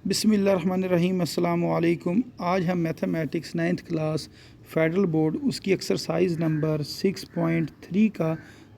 बिस्मिल्लाहिर्रहमानिर्रहीम अस्सलामु अलैकुम। आज हम mathematics 9th class federal board उसकी एक्सरसाइज नंबर 6.3 का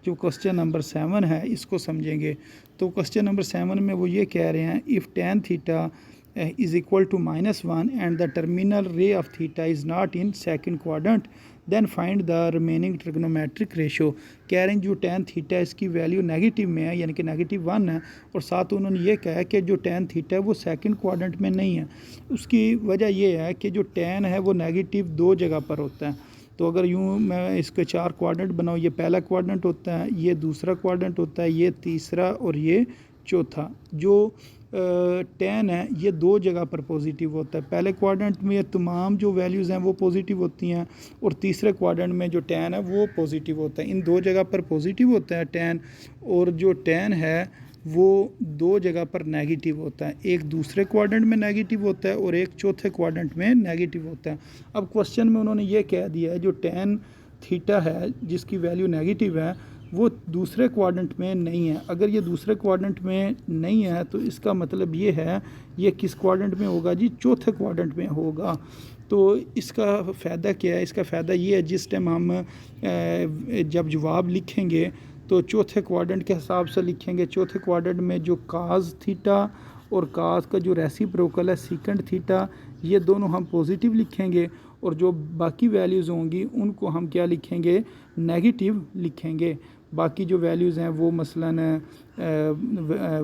जो क्वेश्चन नंबर 7 है इसको समझेंगे। तो क्वेश्चन नंबर 7 में वो ये कह रहे हैं, if tan theta is equal to -1 and the terminal ray of theta is not in second quadrant then find the remaining trigonometric ratio. कह रहे हैं जो tan थीटा इसकी वैल्यू नेगेटिव में है यानी कि -1 है, और साथ उन्होंने ये कहा है कि जो tan थीटा है वो सेकंड क्वाड्रेंट में नहीं है। उसकी वजह ये है कि जो tan है वो नेगेटिव दो जगह पर होता है। तो अगर यूँ मैं इसके 4 क्वाड्रेंट बनाऊँ, ये पहला क्वाड्रेंट होता है, ये दूसरा क्वाड्रेंट होता है, ये तीसरा और ये चौथा। जो tan है ये दो जगह पर पॉजिटिव होता है। पहले क्वाड्रेंट में तमाम जो वैल्यूज़ हैं वो पॉजिटिव होती हैं, और तीसरे क्वाड्रेंट में जो tan है वो पॉजिटिव होता है। इन दो जगह पर पॉजिटिव होता है tan, और जो tan है वो दो जगह पर नेगेटिव होता है। एक दूसरे क्वाड्रेंट में नेगेटिव होता है और एक चौथे क्वाड्रेंट में नेगेटिव होता है। अब क्वेश्चन में उन्होंने ये कह दिया है जो tan थीटा है जिसकी वैल्यू नेगेटिव है वो दूसरे क्वाड्रेंट में नहीं है। अगर ये दूसरे क्वाड्रेंट में नहीं है तो इसका मतलब ये है ये किस क्वाड्रेंट में होगा जी? चौथे क्वाड्रेंट में होगा। तो इसका फ़ायदा क्या है? इसका फ़ायदा ये है जिस टाइम हम जब जवाब लिखेंगे तो चौथे क्वाड्रेंट के हिसाब से लिखेंगे। चौथे क्वाड्रेंट में जो काज थीटा और काज का जो रेसिप्रोकल है सीकेंड थीटा, ये दोनों हम पॉजिटिव लिखेंगे, और जो बाकी वैल्यूज़ होंगी उनको हम क्या लिखेंगे? नेगेटिव लिखेंगे। बाकी जो वैल्यूज़ हैं वो मसलन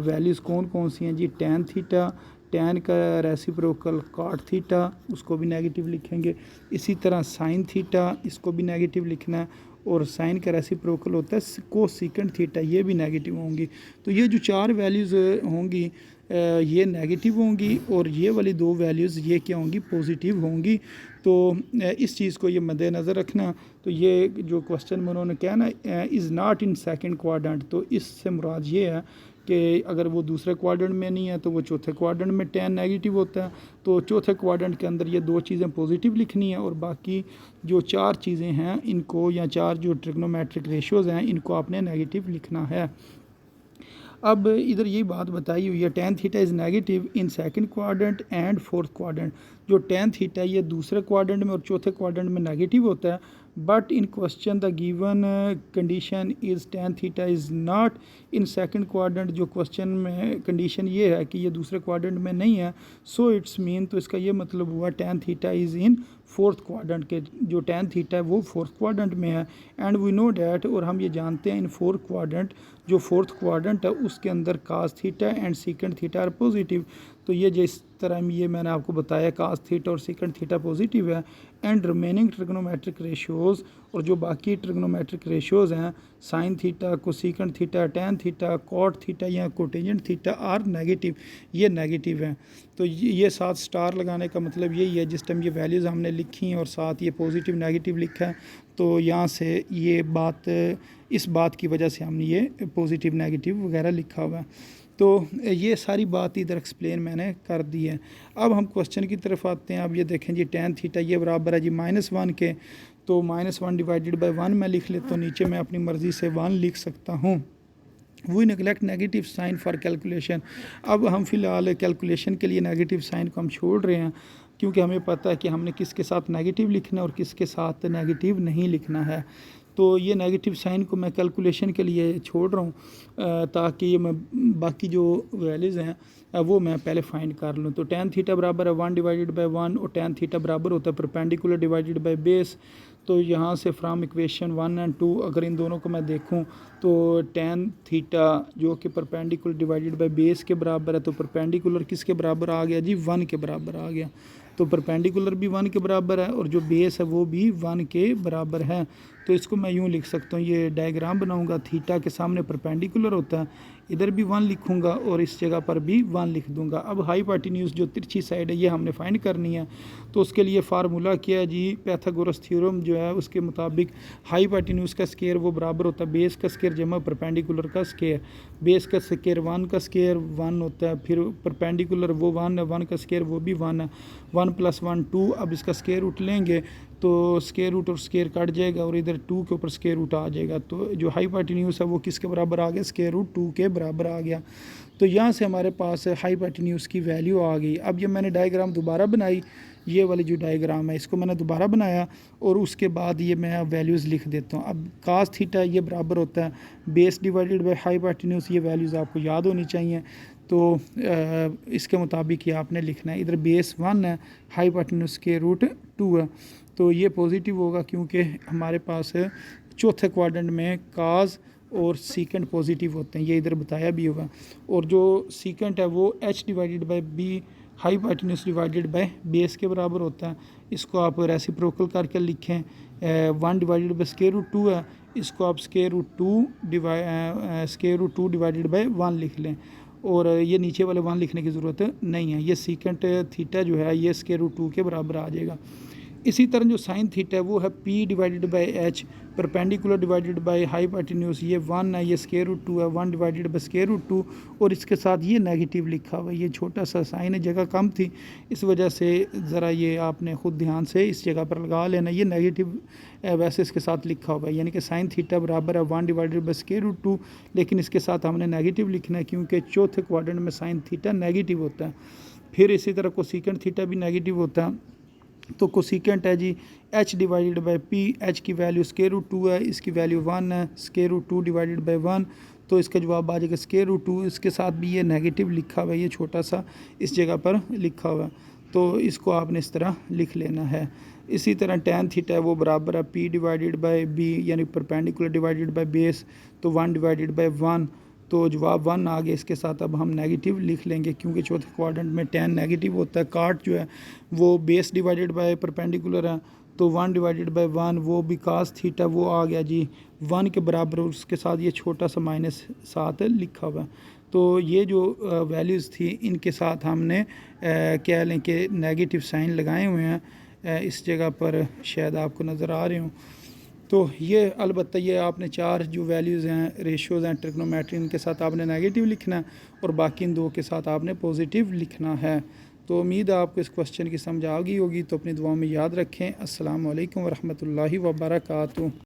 वैल्यूज़ कौन कौन सी हैं जी? tan थीटा, tan का रेसिप्रोकल cot थीटा, उसको भी नेगेटिव लिखेंगे। इसी तरह sin थीटा, इसको भी नेगेटिव लिखना है, और sin का रेसिप्रोकल होता है कोसेकेंड थीटा, ये भी नेगेटिव होंगी। तो ये जो चार वैल्यूज़ होंगी ये नेगेटिव होंगी, और ये वाली दो वैल्यूज़ ये क्या होंगी? पॉजिटिव होंगी। तो इस चीज़ को ये मद्देनज़र रखना। तो ये जो क्वेश्चन में उन्होंने कहा ना is not in second quadrant, तो इससे मुराद ये है कि अगर वो दूसरे क्वाड्रेंट में नहीं है तो वो चौथे क्वाड्रेंट में tan नेगेटिव होता है। तो चौथे क्वाड्रेंट के अंदर ये दो चीज़ें पॉजिटिव लिखनी है, और बाकी जो चार चीज़ें हैं इनको, या चार जो ट्रिग्नोमेट्रिक रेशियोज़ हैं इनको आपने नेगेटिव लिखना है। अब इधर यही बात बताई हुई है, tan theta is negative in second quadrant and fourth quadrant. जो tan थीटा ये दूसरे क्वाड्रेंट में और चौथे क्वाड्रेंट में नेगेटिव होता है, but in question the given condition is tan theta is not in second quadrant. जो क्वेश्चन में कंडीशन ये है कि ये दूसरे क्वाड्रेंट में नहीं है, सो इट्स मीन, तो इसका ये मतलब हुआ tan theta is in fourth quadrant के। जो tan थीटा है वो फोर्थ क्वाड्रेंट में है, एंड वी नो डैट, और हम ये जानते हैं इन फोर्थ क्वाड्रेंट, जो फोर्थ क्वाड्रेंट है उसके अंदर cos theta and secant theta are positive. तो ये जिस तरह ये मैंने आपको बताया कास थीटा और सीकेंड थीटा पॉजिटिव है, एंड रिमेनिंग ट्रिग्नोमेट्रिक रेशियोज़, और जो बाकी ट्रिग्नोमेट्रिक रेशियोज़ हैं sine theta, cosecant theta, tan theta, cot theta या कोटेंजेंट थीटा आर नेगेटिव, ये नेगेटिव हैं। तो ये साथ स्टार लगाने का मतलब यही है, जिस टाइम ये वैल्यूज़ हमने लिखी हैं और साथ ये पॉजिटिव नेगेटिव लिखा है, तो यहाँ से ये बात, इस बात की वजह से हमने ये पॉजिटिव नेगेटिव वगैरह लिखा हुआ है। तो ये सारी बात इधर एक्सप्लेन मैंने कर दी है। अब हम क्वेश्चन की तरफ आते हैं। अब ये देखें जी tan थीटा ये बराबर है जी -1 के, तो -1 डिवाइडेड बाय 1 मैं लिख लेता हूँ, नीचे मैं अपनी मर्ज़ी से 1 लिख सकता हूँ। We neglect negative sign for calculation. अब हम फ़िलहाल कैलकुलेशन के लिए नेगेटिव साइन को हम छोड़ रहे हैं, क्योंकि हमें पता है कि हमने किसके साथ नेगेटिव लिखना है और किसके साथ नेगेटिव नहीं लिखना है। तो ये नेगेटिव साइन को मैं कैलकुलेशन के लिए छोड़ रहा हूँ, ताकि ये मैं बाकी जो वैल्यूज़ हैं वो मैं पहले फाइंड कर लूँ। तो tan थीटा बराबर है 1 डिवाइडेड बाय 1, और tan थीटा बराबर होता है परपेंडिकुलर डिवाइडेड बाय बेस। तो यहाँ से फ्राम इक्वेशन 1 और 2 अगर इन दोनों को मैं देखूँ तो tan थीटा जो कि परपेंडिकुलर डिवाइडेड बाय बेस के बराबर है, तो परपेंडिकुलर किसके बराबर आ गया जी? 1 के बराबर आ गया। तो परपेंडिकुलर भी 1 के बराबर है और जो बेस है वो भी 1 के बराबर है। तो इसको मैं यूँ लिख सकता हूँ, ये डायग्राम बनाऊँगा, थीटा के सामने परपेंडिकुलर होता है, इधर भी 1 लिखूँगा और इस जगह पर भी 1 लिख दूँगा। अब हाइपोटेन्यूज जो तिरछी साइड है ये हमने फाइंड करनी है। तो उसके लिए फार्मूला क्या है जी? पाइथागोरस थ्योरम जो है उसके मुताबिक हाइपोटेन्यूज का स्क्वायर वो बराबर होता है बेस का स्क्वायर जमा परपेंडिकुलर का स्क्वायर। बेस का स्क्वायर 1 का स्क्वायर 1 होता है, फिर परपेंडिकुलर वो 1 है, 1 का स्क्वायर वो भी 1 है, 1 + 1 2। अब इसका स्क्वायर रूट लेंगे तो स्क्वायर रूट और स्क्वायर कट जाएगा और इधर 2 के ऊपर स्क्वायर रूट आ जाएगा। तो जो हाइपोटेन्यूज है वो किसके बराबर आ गया, स्क्वायर रूट 2 के बराबर आ गया। तो यहाँ से हमारे पास हाइपोटेन्यूज की वैल्यू आ गई। अब ये मैंने डायग्राम दोबारा बनाई, ये वाली जो डायग्राम है इसको मैंने दोबारा बनाया और उसके बाद ये मैं वैल्यूज़ लिख देता हूँ। अब कास थीटा ये बराबर होता है बेस डिवाइडेड बाय हाइपोटेन्यूज। ये वैल्यूज़ आपको याद होनी चाहिए। तो इसके मुताबिक ये आपने लिखना है। इधर बेस 1 है, हाइपोटेन्यूज के रूट 2 है। तो ये पॉजिटिव होगा क्योंकि हमारे पास चौथे क्वाड्रेंट में काज और सीकेंट पॉजिटिव होते हैं, ये इधर बताया भी होगा। और जो सीकेंट है वो h divided by b hypotenuse divided by base के बराबर होता है। इसको आप रेसिप्रोकल करके लिखें। 1 डिवाइडेड बाय स्क्वायर रूट 2 है, इसको आप स्क्वायर रूट 2 डिवाइडेड बाय 1 लिख लें और ये नीचे वाले 1 लिखने की ज़रूरत नहीं है। ये सीकेंट थीटा जो है ये स्क्वायर रूट 2 के बराबर आ जाएगा। इसी तरह जो साइन थीटा है वो है p divided by h perpendicular divided by hypotenuse. ये 1 है, ये स्क्वायर रूट 2 है, 1 डिवाइडेड बाय स्क्वायर रूट 2 और इसके साथ ये नेगेटिव लिखा हुआ है। ये छोटा सा साइन है, जगह कम थी इस वजह से ज़रा ये आपने ख़ुद ध्यान से इस जगह पर लगा लेना। ये नेगेटिव वैसे इसके साथ लिखा हुआ है, यानी कि साइन थीटा बराबर है 1 डिवाइडेड बाय स्क्वायर रूट 2, लेकिन इसके साथ हमने नेगेटिव लिखना है क्योंकि चौथे क्वाड्रेंट में साइन थीटा नेगेटिव होता है। फिर इसी तरह कोसेकेंट थीटा भी नेगेटिव होता है। तो कोसेकेंट है जी h divided by p। h की वैल्यू स्क्वायर रूट 2 है, इसकी वैल्यू 1 है, स्क्वायर रूट 2 डिवाइडेड बाय 1। तो इसका जवाब आ जाएगा स्क्वायर रूट 2। इसके साथ भी ये नेगेटिव लिखा हुआ है, ये छोटा सा इस जगह पर लिखा हुआ है, तो इसको आपने इस तरह लिख लेना है। इसी तरह टैन थीटा है वो बराबर है p डिवाइडेड बाय b यानी परपेंडिकुलर डिवाइडेड बाय बेस, तो 1 डिवाइडेड बाय 1। तो जवाब 1 आ गया। इसके साथ अब हम नेगेटिव लिख लेंगे क्योंकि चौथे क्वाड्रेंट में टैन नेगेटिव होता है। काट जो है वो बेस डिवाइडेड बाय परपेंडिकुलर है, तो 1 डिवाइडेड बाय 1 वो भी कास थीटा वो आ गया जी 1 के बराबर। उसके साथ ये छोटा सा -7 लिखा हुआ है। तो ये जो वैल्यूज़ थी इनके साथ हमने कह लें कि नेगेटिव साइन लगाए हुए हैं। इस जगह पर शायद आपको नज़र आ रहे हों। तो ये अलबत्ता ये आपने 4 जो वैल्यूज़ हैं, रेशियोज़ हैं ट्रिग्नोमेट्री, इनके साथ आपने नेगेटिव लिखना है और बाकी इन 2 के साथ आपने पॉजिटिव लिखना है। तो उम्मीद है आपको इस क्वेश्चन की समझ आ गई होगी। तो अपनी दुआओं में याद रखें। अस्सलाम वालेकुम वरहमतुल्लाहि वबरकातुहू।